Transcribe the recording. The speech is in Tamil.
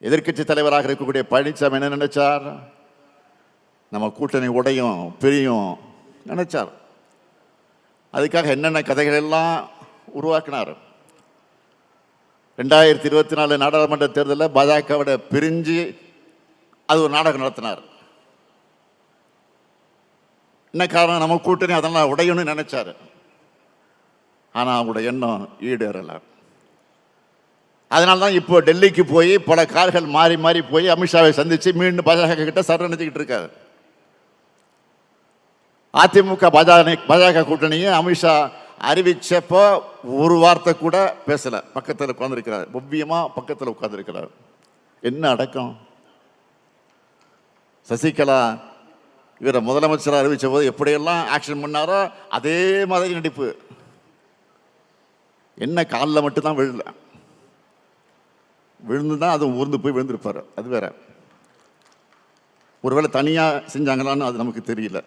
எதிர்க்கட்சி தலைவராக இருக்கக்கூடிய பழனிசாமி என்ன நினைச்சார்? நம்ம கூட்டணி உடையும் பிரியும் நினைச்சார். அதுக்காக என்னென்ன கதைகள் எல்லாம் உருவாக்கினார். 2024 நாடாளுமன்ற தேர்தலில் பாஜகவோட பிரிஞ்சு அது ஒரு நாடகம் நடத்தினார். என்ன காரணம்? நம்ம கூட்டணி அதெல்லாம் உடையணும்னு நினைச்சாரு. ஆனால் அவங்களோட எண்ணம் ஈடேறல. அதனால தான் இப்போ டெல்லிக்கு போய் பல கார்கள் மாறி மாறி போய் அமித்ஷாவை சந்திச்சு மீண்டும் பாஜக கிட்ட சரணடைஞ்சிக்கிட்டு இருக்காரு. அதிமுக பாஜக கூட்டணியை அமித்ஷா அறிவிச்சப்போ ஒரு வார்த்தை கூட பேசல. பக்கத்தில் உட்கார்ந்துருக்கிறார், ஒவ்வியமா பக்கத்தில் உட்கார்ந்துருக்கிறார். என்ன அடக்கம்! சசிகலா இவரை முதலமைச்சராக அறிவிச்ச போது எப்படியெல்லாம் ஆக்ஷன் பண்ணாரோ அதே மாதிரி நடிப்பு. என்ன காலில் மட்டும்தான் விழல, விழுந்துதான் அதுவும் ஊர்ந்து போய் விழுந்திருப்பார். அது வேற. ஒருவேளை தனியாக செஞ்சாங்களான்னு அது நமக்கு தெரியல.